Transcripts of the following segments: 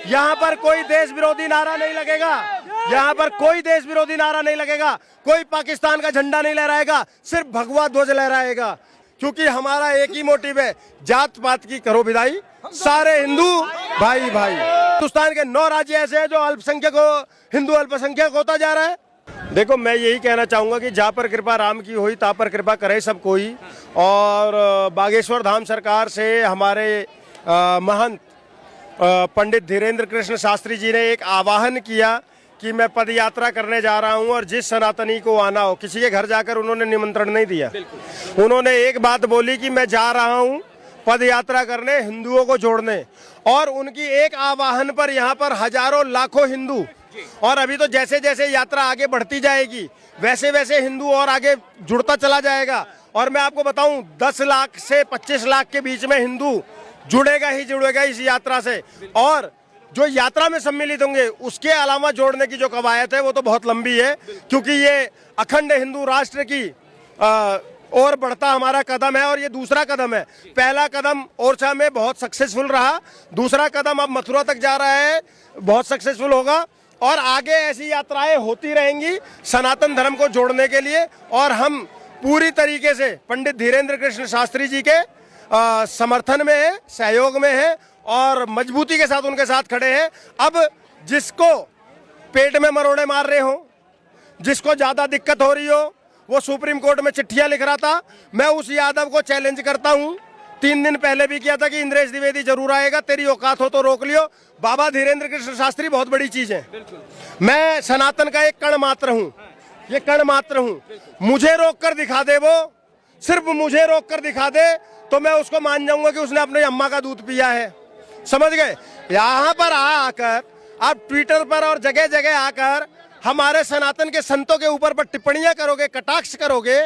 यहाँ पर कोई देश विरोधी नारा नहीं लगेगा, यहाँ पर कोई देश विरोधी नारा नहीं लगेगा, कोई पाकिस्तान का झंडा नहीं लहराएगा, सिर्फ भगवा ध्वज लहराएगा। क्योंकि हमारा एक ही मोटिव है, जात पात की करो विदाई, सारे हिंदू भाई भाई। हिंदुस्तान के 9 राज्य ऐसे हैं जो अल्पसंख्यक हिंदू अल्पसंख्यक होता जा रहा है। देखो, मैं यही कहना चाहूंगा कि जहाँ पर कृपा राम की हुई ता पर कृपा करे सब कोई। और बागेश्वर धाम सरकार से हमारे महंत पंडित धीरेन्द्र कृष्ण शास्त्री जी ने एक आह्वान किया कि मैं पद यात्रा करने जा रहा हूं और जिस सनातनी को आना हो, किसी के घर जाकर उन्होंने निमंत्रण नहीं दिया। उन्होंने एक बात बोली कि मैं जा रहा हूं पद यात्रा करने, हिंदुओं को जोड़ने। और उनकी एक आह्वान पर यहाँ पर हजारों लाखों हिंदू, और अभी तो जैसे जैसे यात्रा आगे बढ़ती जाएगी वैसे वैसे हिंदू और आगे जुड़ता चला जाएगा। और मैं आपको बताऊं, 10 लाख से 25 लाख के बीच में हिंदू जुड़ेगा ही जुड़ेगा इस यात्रा से। और जो यात्रा में सम्मिलित होंगे उसके अलावा जोड़ने की जो कवायद है वो तो बहुत लंबी है, क्योंकि ये अखंड हिंदू राष्ट्र की और बढ़ता हमारा कदम है। और ये दूसरा कदम है। पहला कदम ओरछा में बहुत सक्सेसफुल रहा, दूसरा कदम अब मथुरा तक जा रहा है, बहुत सक्सेसफुल होगा। और आगे ऐसी यात्राएं होती रहेंगी सनातन धर्म को जोड़ने के लिए। और हम पूरी तरीके से पंडित धीरेन्द्र कृष्ण शास्त्री जी के समर्थन में है, सहयोग में है और मजबूती के साथ उनके साथ खड़े हैं। अब जिसको पेट में मरोड़े मार रहे हो, जिसको ज्यादा दिक्कत हो रही हो, वो सुप्रीम कोर्ट में चिट्ठियां लिख रहा था, मैं उस यादव को चैलेंज करता हूं। 3 दिन पहले भी किया था कि इंद्रेश द्विवेदी जरूर आएगा, तेरी औकात हो तो रोक लियो। बाबा धीरेन्द्र कृष्ण शास्त्री बहुत बड़ी चीज है। मैं सनातन का एक कण मात्र हूँ, ये कण मात्र हूँ। मुझे रोक कर दिखा दे, वो सिर्फ मुझे रोक कर दिखा दे तो मैं उसको मान जाऊंगा कि उसने अपनी अम्मा का दूध पिया है। समझ गए? यहाँ पर आकर आप ट्विटर पर और जगह जगह आकर हमारे सनातन के संतों के ऊपर पर टिप्पणियां करोगे, कटाक्ष करोगे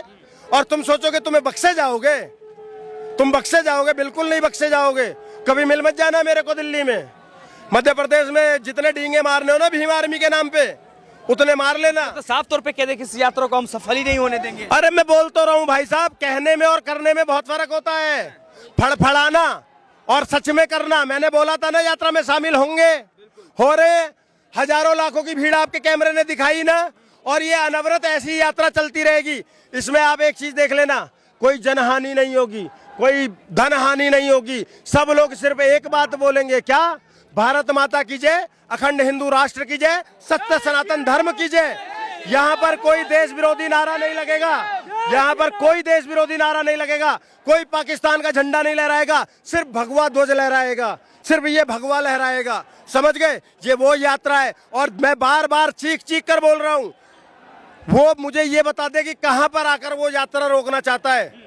और तुम सोचोगे तुम्हें बख्शे जाओगे। तुम बख्शे जाओगे? बिल्कुल नहीं बख्शे जाओगे। कभी मिल मत जाना मेरे को दिल्ली में। मध्य प्रदेश में जितने डींगे मारने हो ना भीम आर्मी के नाम पे, उतने मार लेना। तो साफ तौर पे कह दे कि इस यात्रा को हम सफल ही नहीं होने देंगे। अरे मैं बोल तो रहा हूँ भाई साहब, कहने में और करने में बहुत फर्क होता है। फड़फड़ाना और सच में करना। मैंने बोला था ना यात्रा में शामिल होंगे, हो रहे। हजारों लाखों की भीड़ आपके कैमरे ने दिखाई ना। और ये अनवरत ऐसी यात्रा चलती रहेगी। इसमें आप एक चीज देख लेना, कोई जनहानि नहीं होगी, कोई धन हानि नहीं होगी। सब लोग सिर्फ एक बात बोलेंगे, क्या? भारत माता की जय, अखंड हिंदू राष्ट्र की जय, सत्य सनातन धर्म की जय। यहाँ पर कोई देश विरोधी नारा नहीं लगेगा, यहाँ पर कोई देश विरोधी नारा नहीं लगेगा, कोई पाकिस्तान का झंडा नहीं लहराएगा, सिर्फ भगवा ध्वज लहराएगा, सिर्फ ये भगवा लहराएगा। समझ गए? ये वो यात्रा है। और मैं बार बार चीख चीख कर बोल रहा हूँ, वो मुझे ये बता दे कि कहां पर आकर वो यात्रा रोकना चाहता है।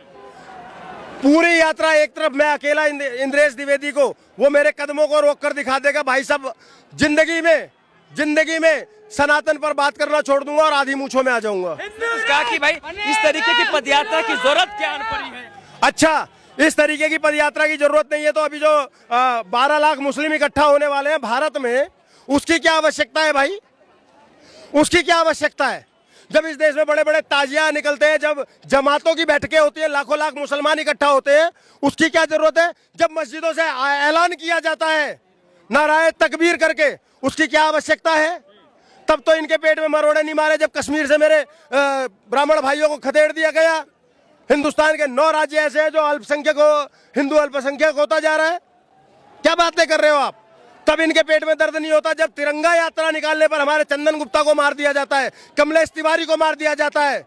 पूरी यात्रा एक तरफ, मैं अकेला इंद्रेश द्विवेदी को, वो मेरे कदमों को रोक कर दिखा देगा। भाई साहब, जिंदगी में सनातन पर बात करना छोड़ दूंगा और आधी मूंछों में आ जाऊंगा। कहा कि भाई इस तरीके की पदयात्रा की जरूरत क्या पड़ी है? अच्छा, इस तरीके की पदयात्रा की जरूरत नहीं है तो अभी जो 12 लाख मुस्लिम इकट्ठा होने वाले हैं भारत में, उसकी क्या आवश्यकता है भाई? उसकी क्या आवश्यकता है? जब इस देश में बड़े बड़े ताजिया निकलते हैं, जब जमातों की बैठकें होती है, लाखों लाख मुसलमान इकट्ठा होते हैं, उसकी क्या जरूरत है? जब मस्जिदों से ऐलान किया जाता है नाराए तकबीर करके, उसकी क्या आवश्यकता है? तब तो इनके पेट में मरोड़े नहीं मारे जब कश्मीर से मेरे ब्राह्मण भाइयों को खदेड़ दिया गया। हिंदुस्तान के 9 राज्य ऐसे हैं जो हिंदू अल्पसंख्यक होता जा रहा है। क्या बातें कर रहे हो आप? तब इनके पेट में दर्द नहीं होता जब तिरंगा यात्रा निकालने पर हमारे चंदन गुप्ता को मार दिया जाता है, कमलेश तिवारी को मार दिया जाता है,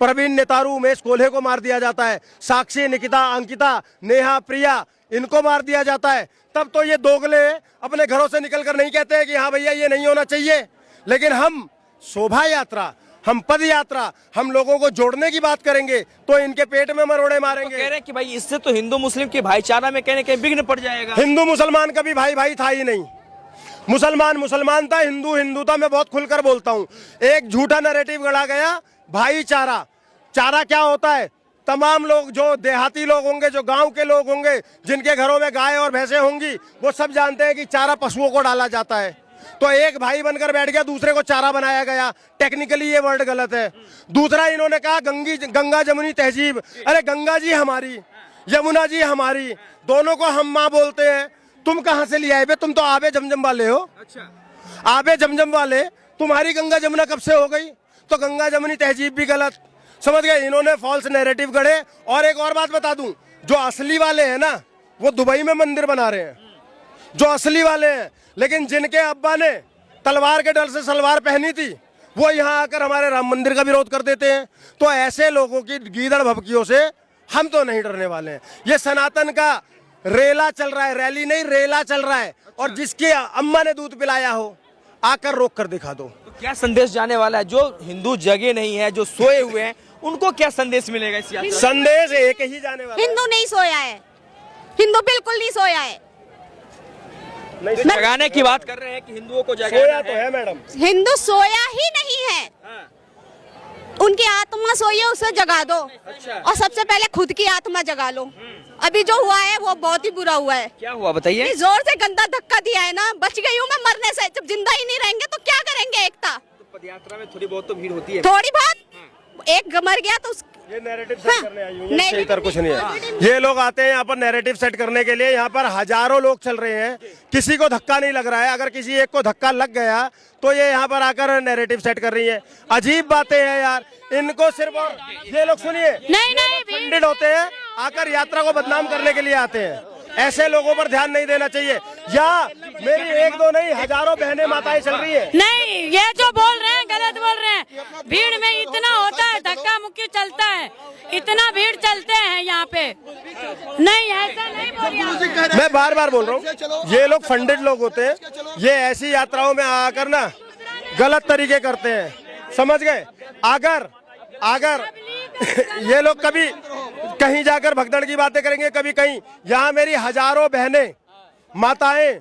प्रवीण नेतारू उमेश कोल्हे को मार दिया जाता है, साक्षी, निकिता, अंकिता, नेहा, प्रिया, इनको मार दिया जाता है। तब तो ये दोगले अपने घरों से निकलकर नहीं कहते हैं कि हाँ भैया ये नहीं होना चाहिए। लेकिन हम शोभा यात्रा, हम पद यात्रा, हम लोगों को जोड़ने की बात करेंगे तो इनके पेट में मरोड़े मारेंगे। तो कह रहे हैं कि भाई इससे तो हिंदू मुस्लिम की भाईचारा में कहीं विघ्न पड़ जाएगा। हिंदू मुसलमान कभी भाई भाई था ही नहीं। मुसलमान था, हिंदू था। मैं बहुत खुलकर बोलता हूँ। एक झूठा नैरेटिव गढ़ा गया भाईचारा। चारा क्या होता है? तमाम लोग, जो देहाती लोग होंगे, जो गांव के लोग होंगे, जिनके घरों में गाय और भैंसें होंगी, वो सब जानते हैं कि चारा पशुओं को डाला जाता है। तो एक भाई बनकर बैठ गया, दूसरे को चारा बनाया गया। टेक्निकली ये वर्ड गलत है। दूसरा इन्होंने कहा गंगा जमुनी तहजीब। अरे गंगा जी हमारी, यमुना जी हमारी, दोनों को हम माँ बोलते हैं। तुम कहां से ले आए बे? तुम तो आबे जमजम वाले हो। अच्छा, आबे जमजम वाले। तुम्हारी गंगा जमुना कब से हो गई? तो गंगा जमुनी तहजीब भी गलत, समझ गए? इन्होंने फॉल्स नैरेटिव गढ़े। और एक और बात बता दूं, जो असली वाले हैं ना, वो दुबई में मंदिर बना रहे हैं, जो असली वाले हैं। लेकिन जिनके अब्बा ने तलवार के डर से सलवार पहनी थी, वो यहाँ आकर हमारे राम मंदिर का विरोध कर देते हैं। तो ऐसे लोगों की गीदड़ भभकियों से हम तो नहीं डरने वाले हैं। ये सनातन का रेला चल रहा है, रैली नहीं रेला चल रहा है। और जिसके अम्मा ने दूध पिलाया हो, आकर रोक कर दिखा दो। तो क्या संदेश जाने वाला है? जो हिंदू जगे नहीं है, जो सोए हुए हैं, उनको क्या संदेश मिलेगा इस यात्रा? संदेश एक ही जाने वाला है। हिंदू नहीं सोया है, हिंदू बिल्कुल नहीं सोया है। नहीं, जगाने की बात कर रहे हैं कि हिंदुओं को सोया जगाना तो है मैडम। हिंदू सोया ही नहीं है, हाँ, उनकी आत्मा सोई है, उसे जगा दो। अच्छा। और सबसे पहले खुद की आत्मा जगा लो। अभी जो हुआ है वो बहुत ही बुरा हुआ है। क्या हुआ बताइए? इतनी जोर से गंदा धक्का दिया है ना, बच गई हूँ मैं मरने से। जब जिंदा ही नहीं रहेंगे तो क्या करेंगे एकता? तो पदयात्रा में थोड़ी बहुत तो भीड़ होती है। थोड़ी बहुत, एक मर गया तो ये नैरेटिव सेट हाँ, करने आई हुई है, नहीं, इससे इतर कुछ नहीं है। ये लोग आते हैं यहाँ पर नैरेटिव सेट करने के लिए। यहाँ पर हजारों लोग चल रहे हैं, किसी को धक्का नहीं लग रहा है। अगर किसी एक को धक्का लग गया तो ये यहाँ पर आकर नैरेटिव सेट कर रही है। अजीब बातें हैं यार, इनको सिर्फ। और ये लोग सुनिए, नहीं पंडित होते हैं, आकर यात्रा को बदनाम करने के लिए आते हैं। ऐसे लोगों पर ध्यान नहीं देना चाहिए। यहाँ मेरी एक दो नहीं, हजारों बहनें माताएं चल रही है। नहीं, ये जो बोल रहे हैं गलत बोल रहे हैं। भीड़ में इतना होता है, धक्का मुक्की चलता है, इतना भीड़ चलते हैं यहाँ पे। नहीं, ऐसा नहीं बोलिए। मैं बार बार बोल रहा हूँ, ये लोग फंडेड लोग होते हैं। ये ऐसी यात्राओं में आकर ना गलत तरीके करते हैं, समझ गए? अगर ये लोग कभी कहीं जाकर भगदड़ की बातें करेंगे, कभी कहीं। यहाँ मेरी हजारों बहनें, माताएं,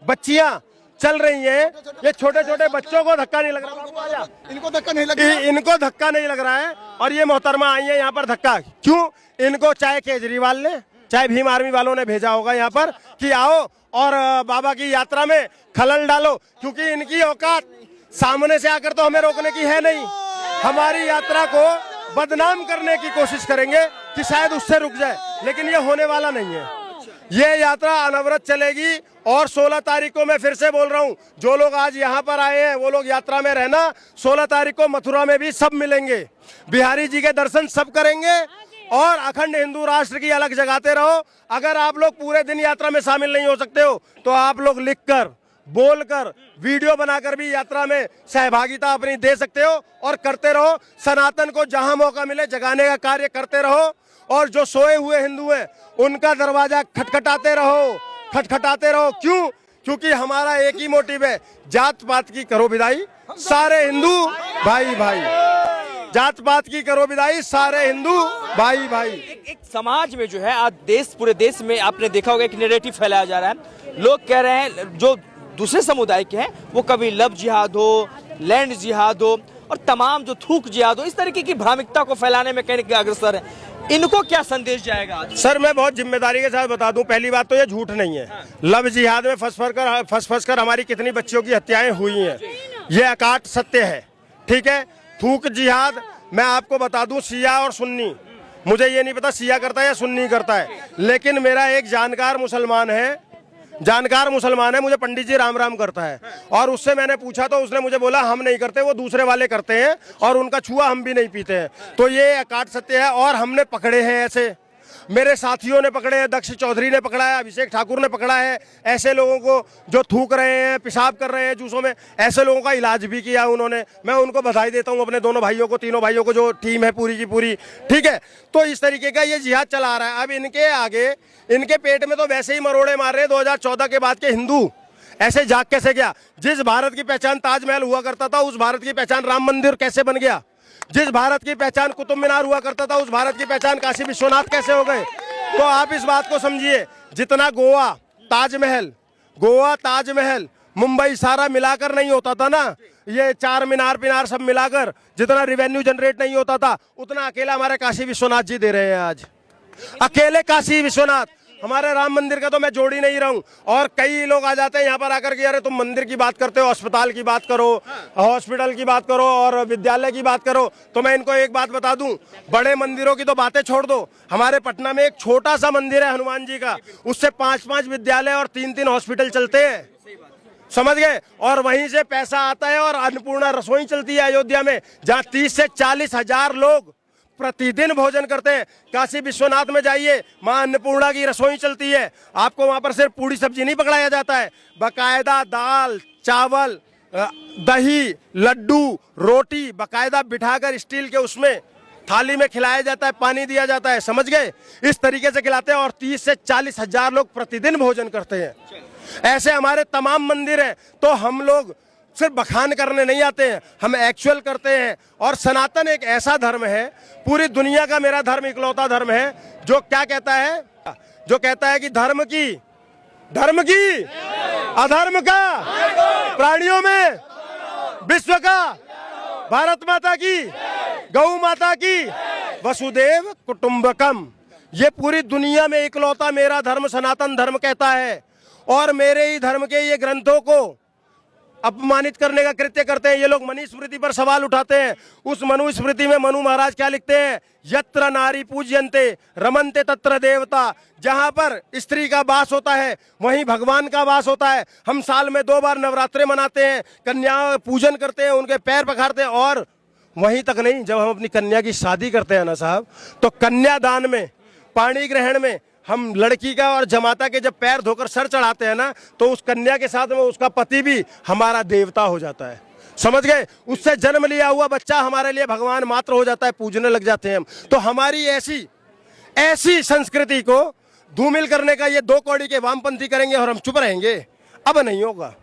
बच्चियां चल रही हैं। ये छोटे छोटे बच्चों को धक्का नहीं लग रहा, इनको धक्का नहीं लग रहा। इनको धक्का नहीं लग रहा है। और ये मोहतरमा आई है यहाँ पर धक्का क्यों? इनको चाहे केजरीवाल ने, चाहे भीम आर्मी वालों ने भेजा होगा यहाँ पर कि आओ और बाबा की यात्रा में खलल डालो, क्योंकि इनकी औकात सामने से आकर तो हमें रोकने की है नहीं। हमारी यात्रा को बदनाम करने की कोशिश करेंगे कि शायद उससे रुक जाए, लेकिन ये होने वाला नहीं है। ये यात्रा अनवरत चलेगी। और 16 तारीख को मैं फिर से बोल रहा हूँ, जो लोग आज यहाँ पर आए हैं वो लोग यात्रा में रहना। 16 तारीख को मथुरा में भी सब मिलेंगे, बिहारी जी के दर्शन सब करेंगे और अखंड हिंदू राष्ट्र की अलग जगाते रहो। अगर आप लोग पूरे दिन यात्रा में शामिल नहीं हो सकते हो तो आप लोग लिखकर, बोलकर, वीडियो बनाकर भी यात्रा में सहभागिता अपनी दे सकते हो। और करते रहो, सनातन को जहां मौका मिले जगाने का कार्य करते रहो। और जो सोए हुए हिंदू हैं उनका दरवाजा खटखटाते रहो। क्यों? क्योंकि हमारा एक ही मोटिव है, जात पात की करो विदाई, सारे हिंदू भाई भाई। जात पात की करो विदाई, सारे हिंदू भाई भाई। एक समाज में जो है आज पूरे देश में आपने देखा होगा एक नैरेटिव फैलाया जा रहा है। लोग कह रहे हैं जो दूसरे समुदाय के हैं वो कभी लव जिहाद हो, लैंड जिहाद हो और तमाम जो थूक जिहाद हो, इस तरीके की भ्रामिकता को फैलाने में कहीं अग्रसर है। इनको क्या संदेश जाएगा आज? सर मैं बहुत जिम्मेदारी के साथ बता दूं, पहली बात तो ये झूठ नहीं है। लव जिहाद में फंस कर हमारी कितनी बच्चियों की हत्याएं हुई हैं, ये अकाट सत्य है। ठीक है, थूक जिहाद मैं आपको बता दूं, शिया और सुन्नी, मुझे ये नहीं पता शिया करता है या सुन्नी करता है, लेकिन मेरा एक जानकार मुसलमान है, मुझे पंडित जी राम राम करता है। और उससे मैंने पूछा तो उसने मुझे बोला हम नहीं करते, वो दूसरे वाले करते हैं और उनका छुआ हम भी नहीं पीते हैं। तो ये अकाट सत्य है। और हमने पकड़े हैं ऐसे, मेरे साथियों ने पकड़े हैं, दक्ष चौधरी ने पकड़ा है, अभिषेक ठाकुर ने पकड़ा है। ऐसे लोगों को जो थूक रहे हैं, पेशाब कर रहे हैं जूसों में, ऐसे लोगों का इलाज भी किया उन्होंने। मैं उनको बधाई देता हूं, अपने दोनों भाइयों को, तीनों भाइयों को, जो टीम है पूरी की पूरी। ठीक है, तो इस तरीके का ये जिहाद चला रहा है। अब इनके आगे, इनके पेट में तो वैसे ही मरोड़े मार रहे हैं 2014 के बाद के हिंदू। ऐसे जाग कैसे गया? जिस भारत की पहचान ताजमहल हुआ करता था, उस भारत की पहचान राम मंदिर कैसे बन गया? जिस भारत की पहचान कुतुब मीनार हुआ करता था, उस भारत की पहचान काशी विश्वनाथ कैसे हो गए? तो आप इस बात को समझिए, जितना गोवा ताजमहल मुंबई सारा मिलाकर नहीं होता था ना, ये चार मीनार सब मिलाकर जितना रेवेन्यू जनरेट नहीं होता था, उतना अकेला हमारे काशी विश्वनाथ जी दे रहे हैं आज। अकेले काशी विश्वनाथ हमारे राम मंदिर का तो मैं जोड़ ही नहीं रहा हूं। और कई लोग आ जाते हैं यहाँ पर आकर के, अरे तुम मंदिर की बात करते हो, अस्पताल की बात करो, हॉस्पिटल की बात करो और विद्यालय की बात करो। तो मैं इनको एक बात बता दूं, बड़े मंदिरों की तो बातें छोड़ दो, हमारे पटना में एक छोटा सा मंदिर है हनुमान जी का, उससे 5-5 विद्यालय और 3-3 हॉस्पिटल चलते हैं, समझ गए। और वहीं से पैसा आता है और अन्नपूर्णा रसोई चलती है अयोध्या में, जहां 30 से 40 हजार लोग प्रतिदिन भोजन करते हैं। काशी विश्वनाथ में जाइए, मां अन्नपूर्णा की रसोई चलती है, आपको वहां पर सिर्फ पूरी सब्जी नहीं पकड़ाया जाता है, बाकायदा दाल चावल दही लड्डू रोटी बाकायदा बिठाकर स्टील के उसमें थाली में खिलाया जाता है, पानी दिया जाता है, समझ गए। इस तरीके से खिलाते हैं और 30 से 40 हजार लोग प्रतिदिन भोजन करते हैं। ऐसे हमारे तमाम मंदिर हैं। तो हम लोग सिर्फ बखान करने नहीं आते हैं, हम एक्चुअल करते हैं। और सनातन एक ऐसा धर्म है, पूरी दुनिया का मेरा धर्म इकलौता धर्म है, जो क्या कहता है, जो कहता है कि धर्म की अधर्म का, प्राणियों में विश्व का, भारत माता की, गौ माता की, वसुदेव कुटुंबकम। ये पूरी दुनिया में इकलौता मेरा धर्म सनातन धर्म कहता है। और मेरे ही धर्म के ये ग्रंथों को अपमानित करने का कृत्य करते हैं ये लोग। मनुस्मृति पर सवाल उठाते हैं। उस मनुस्मृति में मनु महाराज क्या लिखते हैं, यत्र नारी पूज्यन्ते रमन्ते तत्र देवता। जहां पर स्त्री का वास होता है वहीं भगवान का वास होता है। हम साल में 2 बार नवरात्रे मनाते हैं, कन्या पूजन करते हैं, उनके पैर पखारते हैं। और वहीं तक नहीं, जब हम अपनी कन्या की शादी करते हैं ना साहब, तो कन्यादान में, पाणी ग्रहण में हम लड़की का और जमाता के जब पैर धोकर सर चढ़ाते हैं ना, तो उस कन्या के साथ में उसका पति भी हमारा देवता हो जाता है, समझ गए। उससे जन्म लिया हुआ बच्चा हमारे लिए भगवान मात्र हो जाता है, पूजने लग जाते हैं हम। तो हमारी ऐसी संस्कृति को धूमिल करने का ये 2 कौड़ी के वामपंथी करेंगे और हम चुप रहेंगे, अब नहीं होगा।